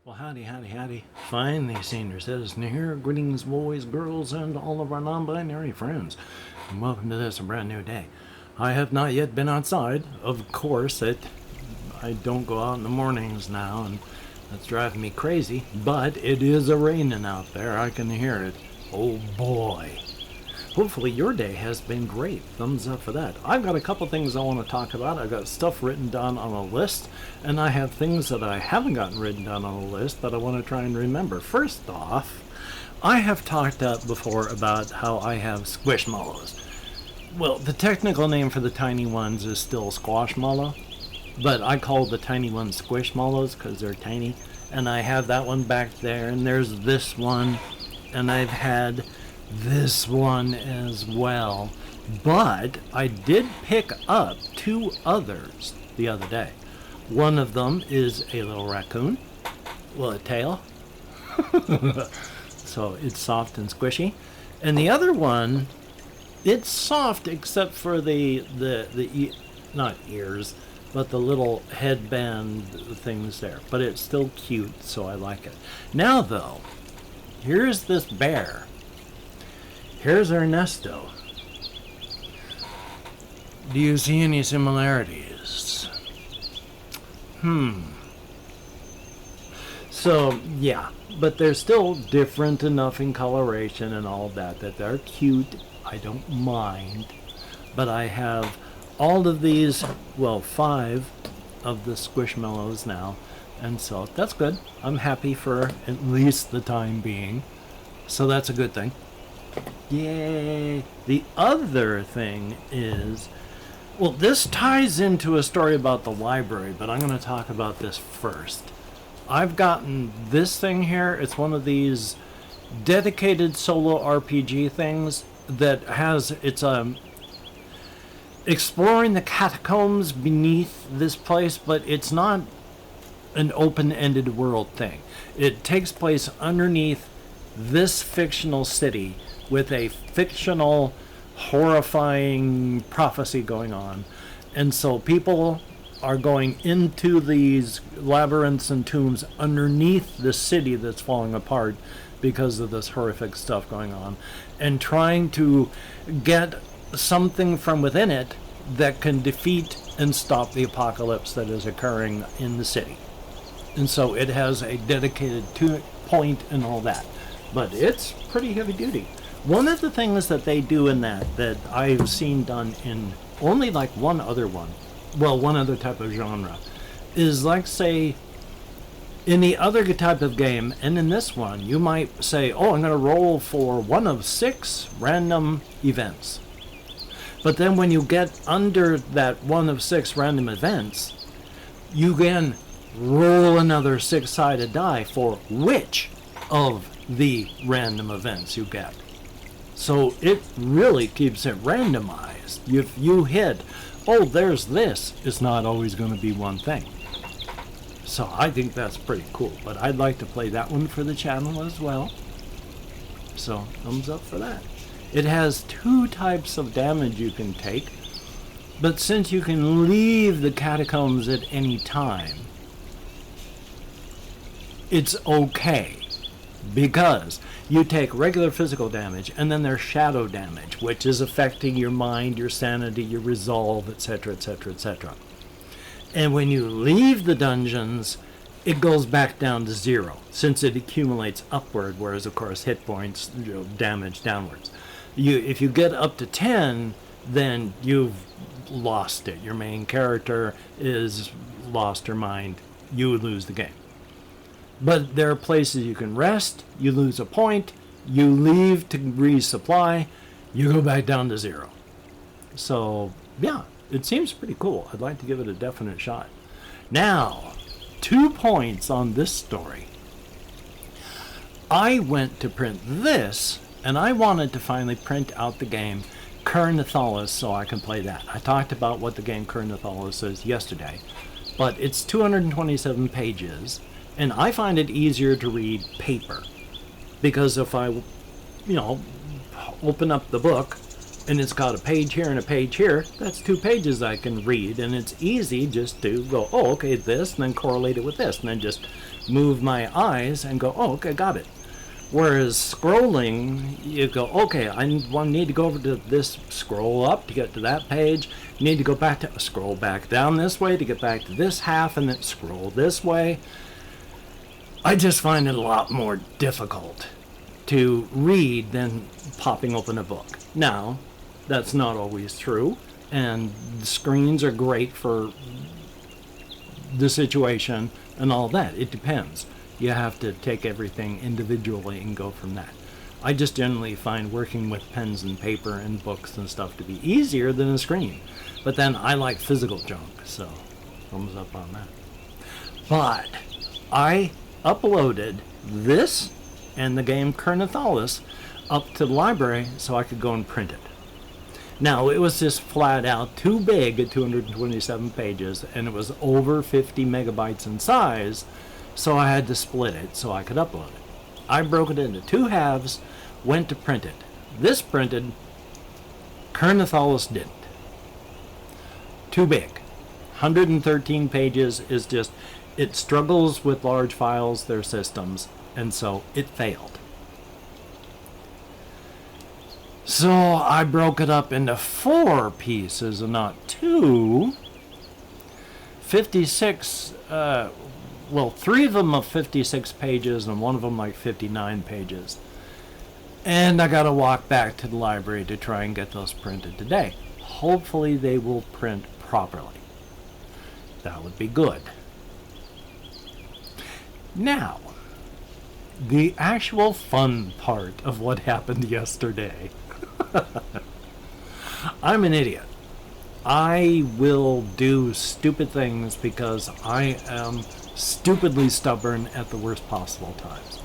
Well, howdy, howdy, howdy. Finally, senior citizen here. Greetings, boys, girls, and all of our non-binary friends. And welcome to this brand new day. I have not yet been outside. Of course, I don't go out in the mornings now, and that's driving me crazy. But it is a-raining out there. I can hear it. Oh, boy. Hopefully your day has been great. Thumbs up for that. I've got a couple things I want to talk about. I've got stuff written down on a list, and I have things that I haven't gotten written down on a list that I want to try and remember. First off, I have talked before about how I have Squishmallows. Well, the technical name for the tiny ones is still Squashmallow, but I call the tiny ones Squishmallows because they're tiny. And I have that one back there, and there's this one, and I've had this one as well. But I did pick up two others the other day. One of them is a little raccoon, well, a tail, so it's soft and squishy. And the other one, it's soft except for the not ears, but the little headband things there. But it's still cute, so I like it. Now though, here's this bear. Here's Ernesto. Do you see any similarities? So, yeah, but they're still different enough in coloration and all that they're cute. I don't mind. But I have all of these, well, 5 of the Squishmallows now. And so that's good. I'm happy for at least the time being. So that's a good thing. Yay! The other thing is, well, this ties into a story about the library, but I'm going to talk about this first. I've gotten this thing here. It's one of these dedicated solo RPG things that has, it's exploring the catacombs beneath this place, but it's not an open-ended world thing. It takes place underneath this fictional city with a fictional, horrifying prophecy going on. And so people are going into these labyrinths and tombs underneath the city that's falling apart because of this horrific stuff going on, and trying to get something from within it that can defeat and stop the apocalypse that is occurring in the city. And so it has a dedicated point and all that. But it's pretty heavy duty. One of the things that they do in that I've seen done in only like one other type of genre, is like, say, in the other type of game, and in this one, you might say, oh, I'm going to roll for one of 6 random events. But then when you get under that one of 6 random events, you can roll another 6-sided die for which of the random events you get. So it really keeps it randomized. If you hit, oh, there's this, it's not always going to be one thing. So I think that's pretty cool. But I'd like to play that one for the channel as well. So thumbs up for that. It has 2 types of damage you can take. But since you can leave the catacombs at any time, it's okay. Because you take regular physical damage, and then there's shadow damage, which is affecting your mind, your sanity, your resolve, etc., etc., etc. And when you leave the dungeons, it goes back down to 0, since it accumulates upward, whereas, of course, hit points, damage downwards. If you get up to 10, then you've lost it. Your main character is lost her mind. You would lose the game. But there are places you can rest, you lose a point, you leave to resupply, you go back down to 0. So, yeah, it seems pretty cool. I'd like to give it a definite shot. Now, 2 points on this story. I went to print this, and I wanted to finally print out the game Kern Nathalis so I can play that. I talked about what the game Kern Nathalis is yesterday, but it's 227 pages. And I find it easier to read paper, because if I, open up the book and it's got a page here and a page here, that's 2 pages I can read, and it's easy just to go, oh, okay, this, and then correlate it with this, and then just move my eyes and go, oh, okay, got it. Whereas scrolling, you go, okay, I need to go over to this, scroll up to get to that page, need to go back to, scroll back down this way to get back to this half, and then scroll this way. I just find it a lot more difficult to read than popping open a book. Now, that's not always true, and screens are great for the situation and all that. It depends. You have to take everything individually and go from that. I just generally find working with pens and paper and books and stuff to be easier than a screen. But then I like physical junk, so thumbs up on that. But I uploaded this and the game Kernathalis up to the library so I could go and print it. Now, it was just flat out too big at 227 pages, and it was over 50 megabytes in size, so I had to split it so I could upload it. I broke it into two halves, went to print it. This printed, Kernathalis didn't. Too big. 113 pages is just, it struggles with large files, their systems, and so it failed. So I broke it up into 4 pieces and not 2. 56, 3 of them of 56 pages and one of them like 59 pages. And I gotta walk back to the library to try and get those printed today. Hopefully they will print properly. That would be good. Now, the actual fun part of what happened yesterday. I'm an idiot. I will do stupid things because I am stupidly stubborn at the worst possible times.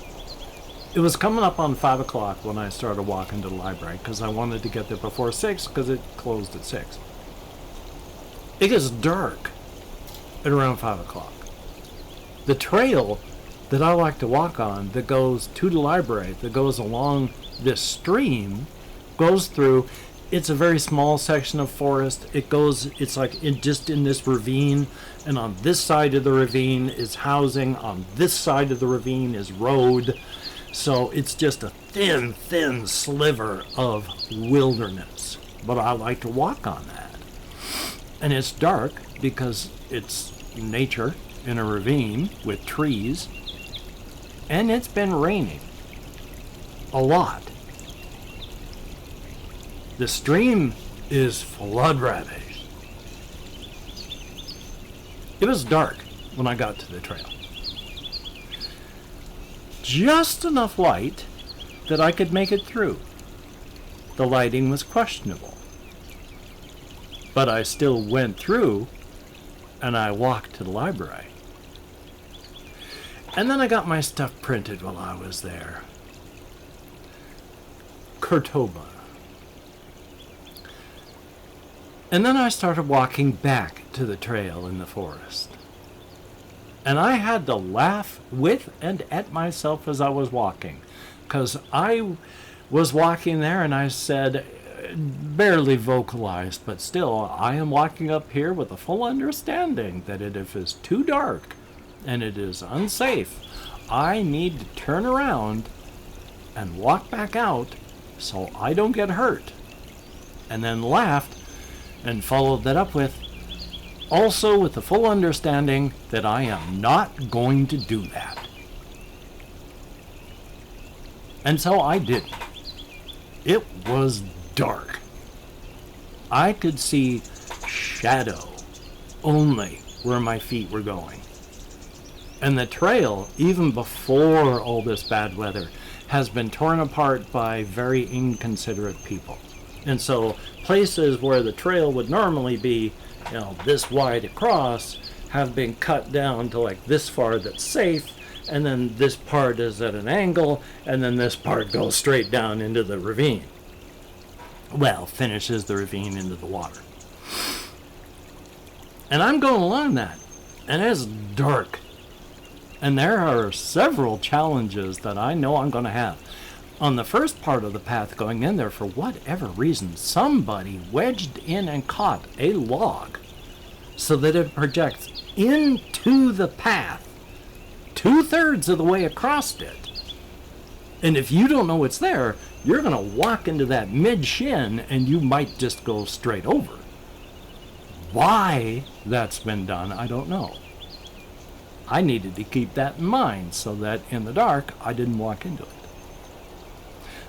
It was coming up on 5 o'clock when I started walking to the library because I wanted to get there before 6 because it closed at 6. It gets dark at around 5 o'clock. The trail that I like to walk on that goes to the library, that goes along this stream, goes through, it's a very small section of forest. It's like just in this ravine, and on this side of the ravine is housing, on this side of the ravine is road. So it's just a thin sliver of wilderness. But I like to walk on that. And it's dark because it's nature in a ravine with trees. And it's been raining a lot. The stream is flood ravaged. It was dark when I got to the trail. Just enough light that I could make it through. The lighting was questionable. But I still went through and I walked to the library. And then I got my stuff printed while I was there. Kurtoba. And then I started walking back to the trail in the forest. And I had to laugh with and at myself as I was walking. Because I was walking there and I said, barely vocalized, but still, I am walking up here with a full understanding that if it's too dark and it is unsafe, I need to turn around and walk back out so I don't get hurt. And then laughed and followed that up with, also with the full understanding that I am not going to do that. And so I didn't. It was dark. I could see shadow only where my feet were going. And the trail, even before all this bad weather, has been torn apart by very inconsiderate people. And so places where the trail would normally be, this wide across, have been cut down to like this far that's safe, and then this part is at an angle, and then this part goes straight down into the ravine. Well, finishes the ravine into the water. And I'm going along that, and it's dark. And there are several challenges that I know I'm going to have. On the first part of the path going in there, for whatever reason, somebody wedged in and caught a log so that it projects into the path 2/3 of the way across it. And if you don't know it's there, you're going to walk into that mid-shin and you might just go straight over. Why that's been done, I don't know. I needed to keep that in mind so that in the dark, I didn't walk into it.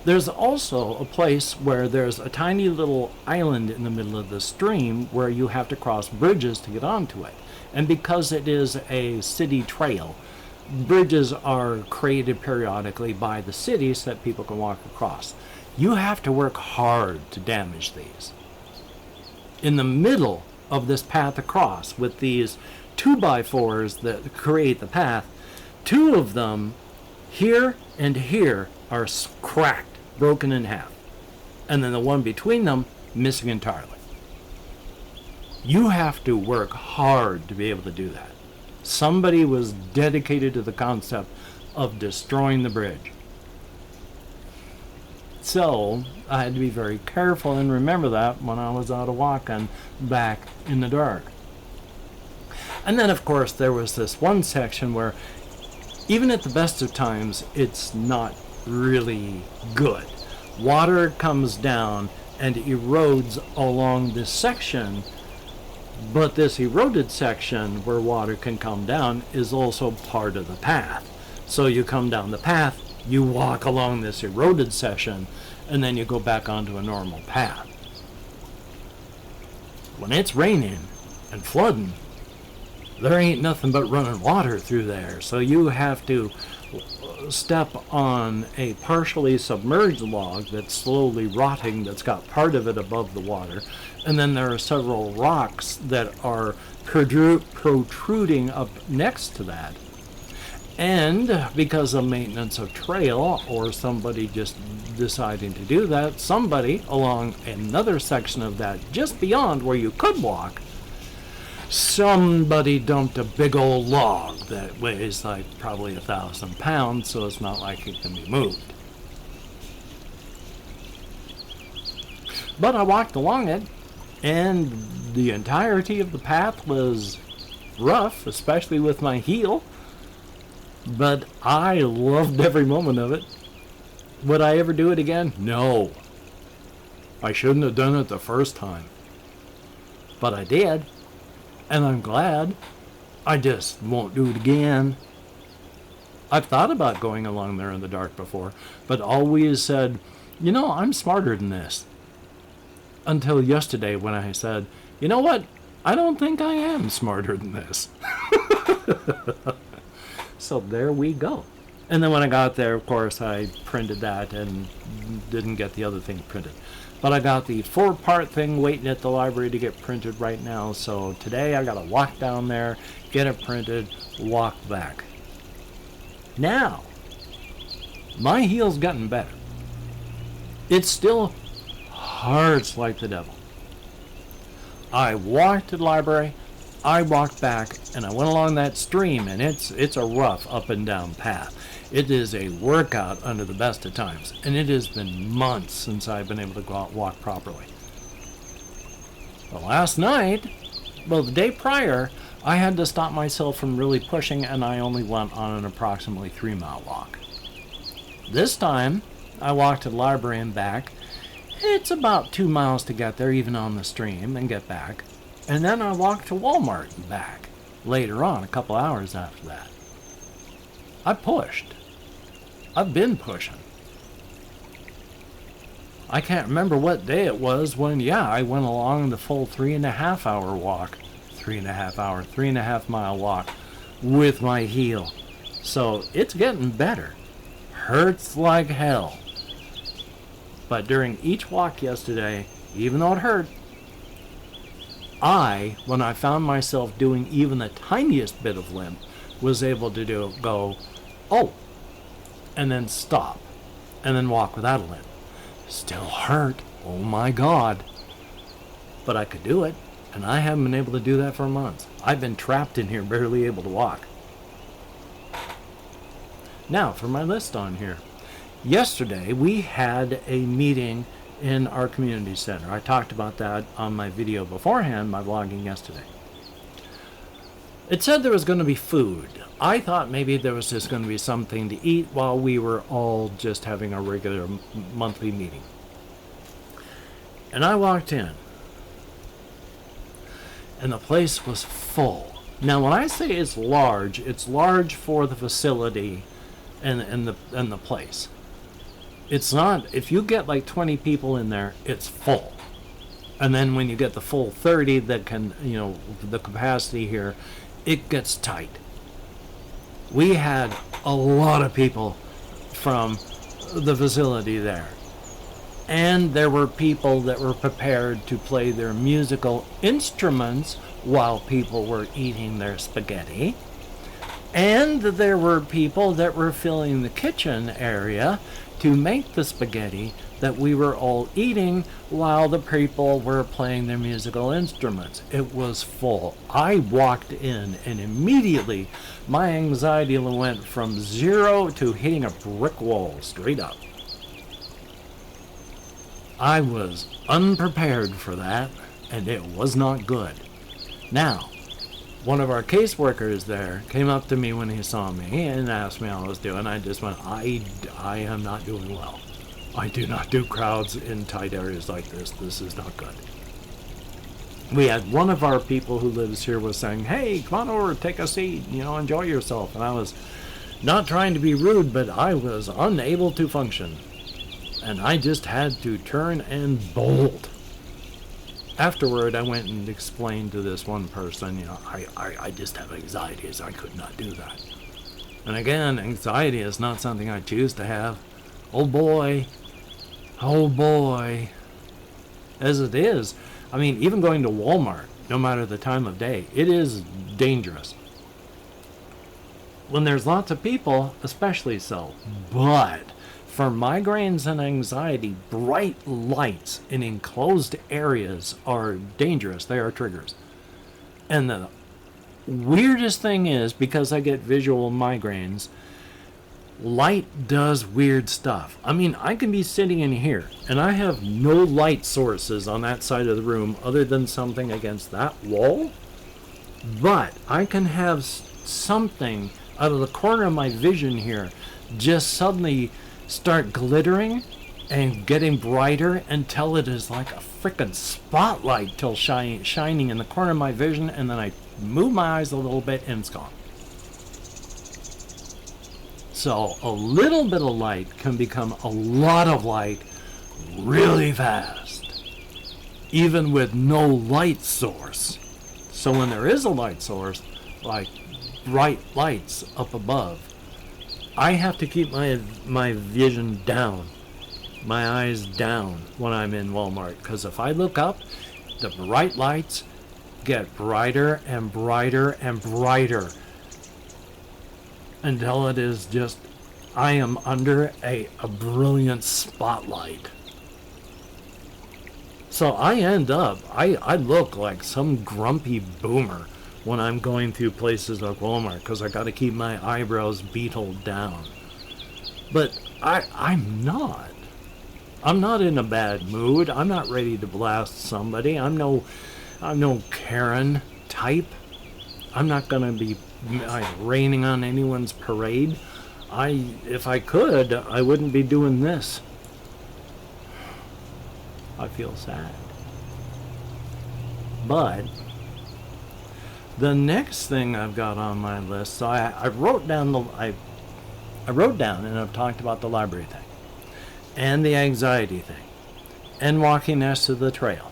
There's also a place where there's a tiny little island in the middle of the stream where you have to cross bridges to get onto it. And because it is a city trail, bridges are created periodically by the city so that people can walk across. You have to work hard to damage these. In the middle of this path across, with these 2x4s that create the path, 2 of them here and here are cracked, broken in half, and then the one between them missing entirely. You have to work hard to be able to do that. Somebody was dedicated to the concept of destroying the bridge. So I had to be very careful and remember that when I was out walking back in the dark. And then of course there was this one section where even at the best of times it's not really good. Water comes down and erodes along this section, but this eroded section where water can come down is also part of the path. So you come down the path, you walk along this eroded section, and then you go back onto a normal path. When it's raining and flooding, there ain't nothing but running water through there, so you have to step on a partially submerged log that's slowly rotting, that's got part of it above the water, and then there are several rocks that are protruding up next to that. And because of maintenance of trail, or somebody just deciding to do that, somebody along another section of that just beyond where you could walk, somebody dumped a big old log that weighs like probably 1,000 pounds, so it's not like it can be moved. But I walked along it, and the entirety of the path was rough, especially with my heel, but I loved every moment of it. Would I ever do it again? No. I shouldn't have done it the first time. But I did. And I'm glad. I just won't do it again. I've thought about going along there in the dark before, but always said, you know, I'm smarter than this. Until yesterday when I said, you know what? I don't think I am smarter than this. So there we go. And then when I got there, of course, I printed that and didn't get the other thing printed. But I got the 4-part thing waiting at the library to get printed right now. So today I got to walk down there, get it printed, walk back. Now, my heel's gotten better. It still hurts like the devil. I walked to the library, I walked back, and I went along that stream, and it's a rough up and down path. It is a workout under the best of times, and it has been months since I've been able to go out and walk properly. But last night, well, the day prior, I had to stop myself from really pushing, and I only went on an approximately 3-mile walk. This time, I walked to the library and back. It's about 2 miles to get there, even on the stream, and get back. And then I walked to Walmart and back later on, a couple hours after that. I pushed. I've been pushing. I can't remember what day it was when, I went along the full 3.5-hour walk. 3.5 mile walk with my heel. So it's getting better. Hurts like hell. But during each walk yesterday, even though it hurt, when I found myself doing even the tiniest bit of limp, was able to go, oh, and then stop, and then walk without a limp. Still hurt, oh my God. But I could do it, and I haven't been able to do that for months. I've been trapped in here, barely able to walk. Now, for my list on here. Yesterday, we had a meeting in our community center. I talked about that on my video beforehand, my vlogging yesterday. It said there was going to be food. I thought maybe there was just going to be something to eat while we were all just having our regular monthly meeting. And I walked in, and the place was full. Now, when I say it's large for the facility and the place. It's not, if you get like 20 people in there, it's full. And then when you get the full 30 that can, the capacity here, it gets tight. We had a lot of people from the facility there. And there were people that were prepared to play their musical instruments while people were eating their spaghetti. And there were people that were filling the kitchen area to make the spaghetti that we were all eating while the people were playing their musical instruments. It was full. I walked in and immediately my anxiety went from 0 to hitting a brick wall straight up. I was unprepared for that, and it was not good. Now, one of our caseworkers there came up to me when he saw me and asked me how I was doing. I just went, I am not doing well. I do not do crowds in tight areas like this. This is not good. We had one of our people who lives here was saying, hey, come on over, take a seat, enjoy yourself. And I was not trying to be rude, but I was unable to function. And I just had to turn and bolt. Afterward, I went and explained to this one person, I just have anxiety, so I could not do that. And again, anxiety is not something I choose to have. Oh boy, as it is. I mean, even going to Walmart, no matter the time of day, it is dangerous. When there's lots of people, especially so. But for migraines and anxiety, bright lights in enclosed areas are dangerous. They are triggers. And the weirdest thing is, because I get visual migraines, light does weird stuff. I mean, I can be sitting in here, and I have no light sources on that side of the room other than something against that wall. But I can have something out of the corner of my vision here just suddenly start glittering and getting brighter until it is like a frickin' spotlight till shining in the corner of my vision, and then I move my eyes a little bit and it's gone. So a little bit of light can become a lot of light really fast, even with no light source. So when there is a light source, like bright lights up above, I have to keep my vision down, my eyes down when I'm in Walmart, because if I look up, the bright lights get brighter and brighter and brighter until it is just, I am under a brilliant spotlight. So I end up, I look like some grumpy boomer when I'm going through places like Walmart, because I got to keep my eyebrows beetled down. But I'm not in a bad mood. I'm not ready to blast somebody. I'm no Karen type. I'm not gonna be raining on anyone's parade. If I could, I wouldn't be doing this. I feel sad. But the next thing I've got on my list, so I wrote down and I've talked about the library thing, and the anxiety thing, and walking next to the trail.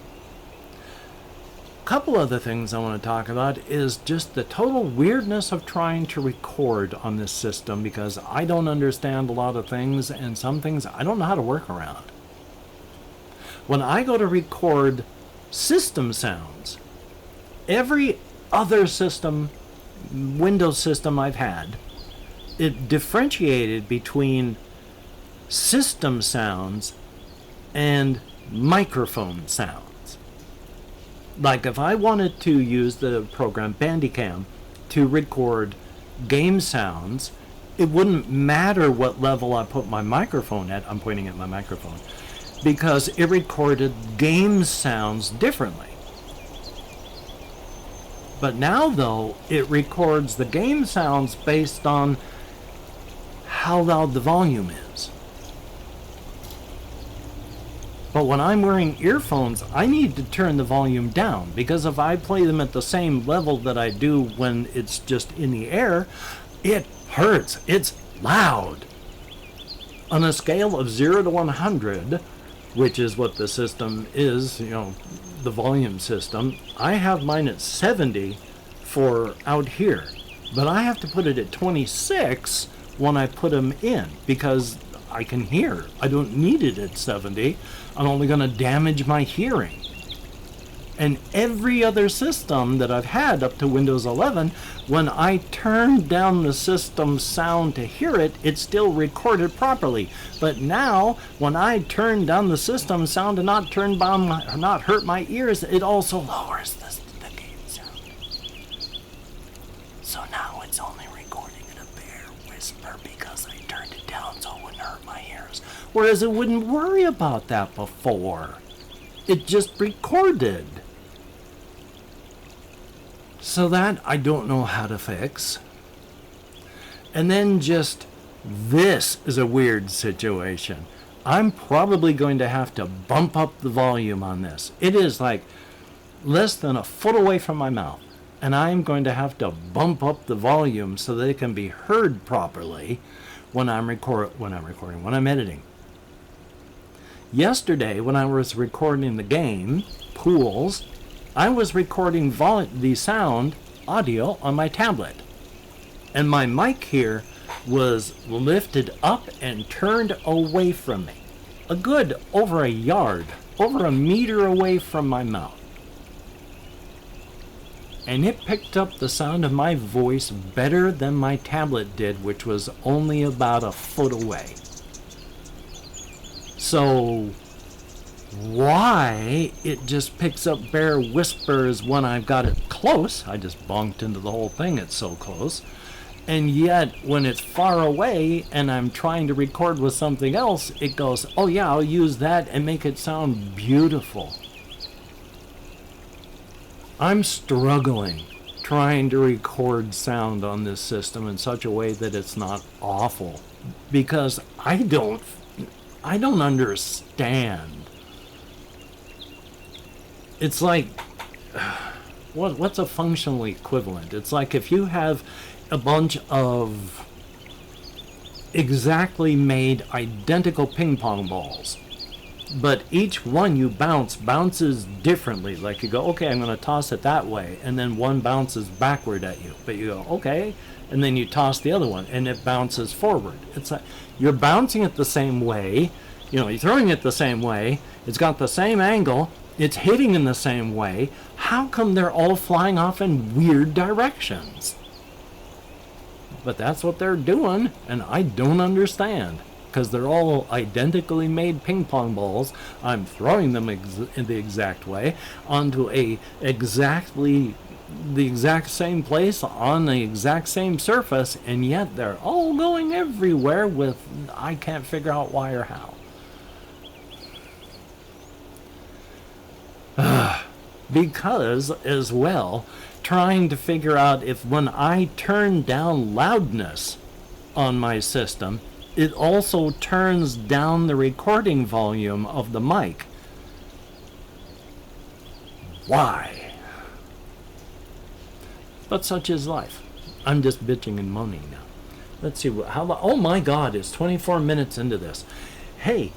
A couple other things I want to talk about is just the total weirdness of trying to record on this system, because I don't understand a lot of things, and some things I don't know how to work around. When I go to record system sounds, every other system, Windows system I've had, it differentiated between system sounds and microphone sounds. Like if I wanted to use the program Bandicam to record game sounds, it wouldn't matter what level I put my microphone at. I'm pointing at my microphone, because it recorded game sounds differently. But now, though, it records the game sounds based on how loud the volume is. But when I'm wearing earphones, I need to turn the volume down, because if I play them at the same level that I do when it's just in the air, it hurts. It's loud. On a scale of 0 to 100, which is what the system is, the volume system, I have mine at 70 for out here. But I have to put it at 26 when I put them in, because I can hear. I don't need it at 70. I'm only going to damage my hearing. And every other system that I've had up to Windows 11, when I turn down the system sound to hear it, it's still recorded properly. But now, when I turn down the system sound to not hurt my ears, it also lowers the game sound. So now it's only recording in a bare whisper because I turned it down so it wouldn't hurt my ears. Whereas it wouldn't worry about that before. It just recorded. So that I don't know how to fix. And then just this is a weird situation. I'm probably going to have to bump up the volume on this. It is like less than a foot away from my mouth. And I'm going to have to bump up the volume so that it can be heard properly when I'm editing. Yesterday, when I was recording the game, Pools, I was recording the sound audio on my tablet. And my mic here was lifted up and turned away from me. A good over a meter away from my mouth. And it picked up the sound of my voice better than my tablet did, which was only about a foot away. So why it just picks up bare whispers when I've got it close, I just bonked into the whole thing, it's so close, and yet when it's far away and I'm trying to record with something else, it goes, oh yeah, I'll use that and make it sound beautiful. I'm struggling trying to record sound on this system in such a way that it's not awful, because I don't understand. It's like, what's a functional equivalent? It's like if you have a bunch of exactly made identical ping pong balls, but each one you bounces differently. Like you go, okay, I'm going to toss it that way, and then one bounces backward at you. But you go, okay, and then you toss the other one, and it bounces forward. It's like you're bouncing it the same way, you're throwing it the same way, it's got the same angle, it's hitting in the same way. How come they're all flying off in weird directions? But that's what they're doing, and I don't understand. Because they're all identically made ping pong balls. I'm throwing them in the exact way onto the exact same place on the exact same surface, and yet they're all going everywhere with, I can't figure out why or how. Because, as well, trying to figure out if when I turn down loudness on my system, it also turns down the recording volume of the mic. Why? But such is life. I'm just bitching and moaning now. Let's see, oh my God, it's 24 minutes into this. Hey,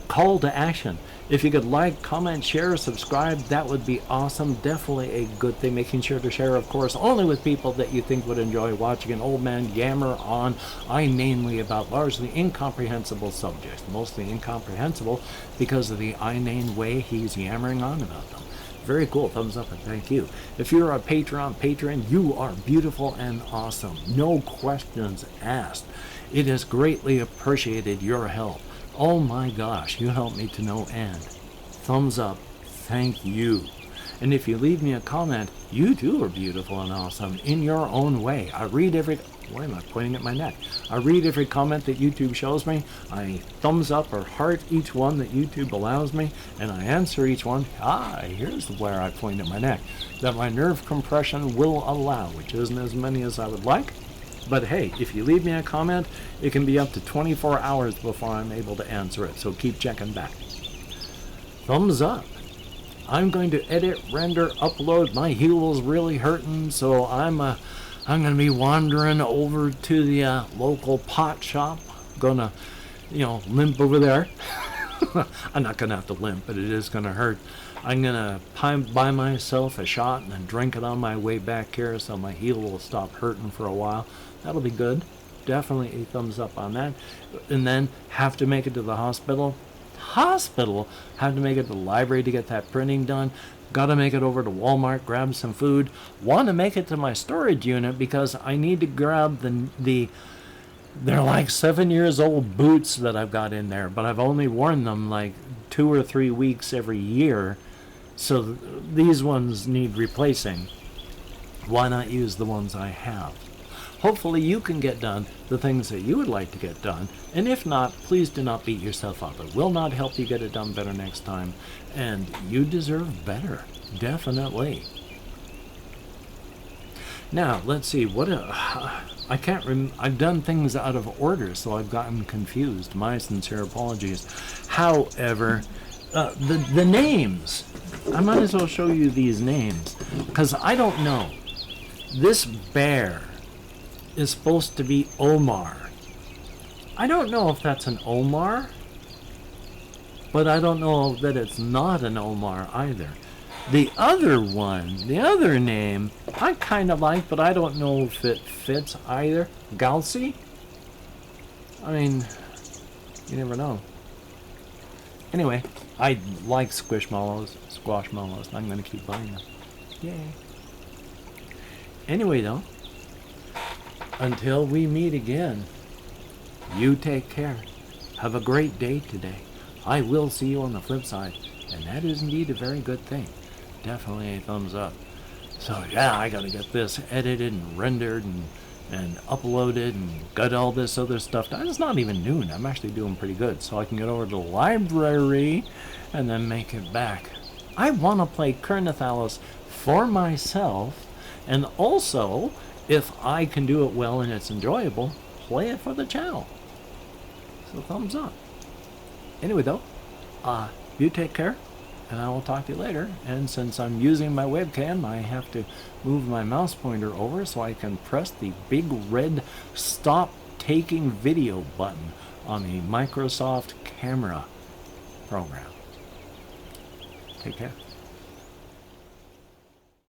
call to action. If you could like, comment, share, subscribe, that would be awesome. Definitely a good thing. Making sure to share, of course, only with people that you think would enjoy watching an old man yammer on inanely about largely incomprehensible subjects. Mostly incomprehensible because of the inane way he's yammering on about them. Very cool. Thumbs up and thank you. If you're a patron, you are beautiful and awesome. No questions asked. It is greatly appreciated, your help. Oh my gosh, you help me to no end. Thumbs up, thank you. And if you leave me a comment, you too are beautiful and awesome in your own way. I read Why am I pointing at my neck? I read every comment that YouTube shows me. I thumbs up or heart each one that YouTube allows me, and I answer each one. Here's where I point at my neck. That my nerve compression will allow, which isn't as many as I would like. But hey, if you leave me a comment, it can be up to 24 hours before I'm able to answer it, so keep checking back. Thumbs up. I'm going to edit, render, upload. My heel is really hurting, so I'm going to be wandering over to the local pot shop. Gonna, limp over there. I'm not going to have to limp, but it is going to hurt. I'm going to buy myself a shot and then drink it on my way back here so my heel will stop hurting for a while. That'll be good. Definitely a thumbs up on that. And then have to make it to the hospital. Have to make it to the library to get that printing done. Got to make it over to Walmart, grab some food. Want to make it to my storage unit because I need to grab they're like 7 years old boots that I've got in there, but I've only worn them like 2 or 3 weeks every year. So these ones need replacing. Why not use the ones I have? Hopefully you can get done the things that you would like to get done. And if not, please do not beat yourself up. It will not help you get it done better next time. And you deserve better. Definitely. Now, let's see. I can't remember. I've done things out of order, so I've gotten confused. My sincere apologies. However, the names. I might as well show you these names. Because I don't know. This bear is supposed to be Omar. I don't know if that's an Omar, but I don't know that it's not an Omar either. The other one, the other name, I kind of like, but I don't know if it fits either. Galsi? I mean, you never know. Anyway, I like squishmallows, squashmallows, and I'm going to keep buying them. Yay. Anyway, though, until we meet again, you take care. Have a great day today. I will see you on the flip side, and that is indeed a very good thing. Definitely a thumbs up. So yeah, I gotta get this edited and rendered and uploaded and got all this other stuff done. It's not even noon. I'm actually doing pretty good, so I can get over to the library and then make it back. I want to play Kernathalis for myself, and also, if I can do it well and it's enjoyable, play it for the channel. So thumbs up. Anyway though, you take care, and I will talk to you later. And since I'm using my webcam, I have to move my mouse pointer over so I can press the big red stop taking video button on the Microsoft camera program. Take care.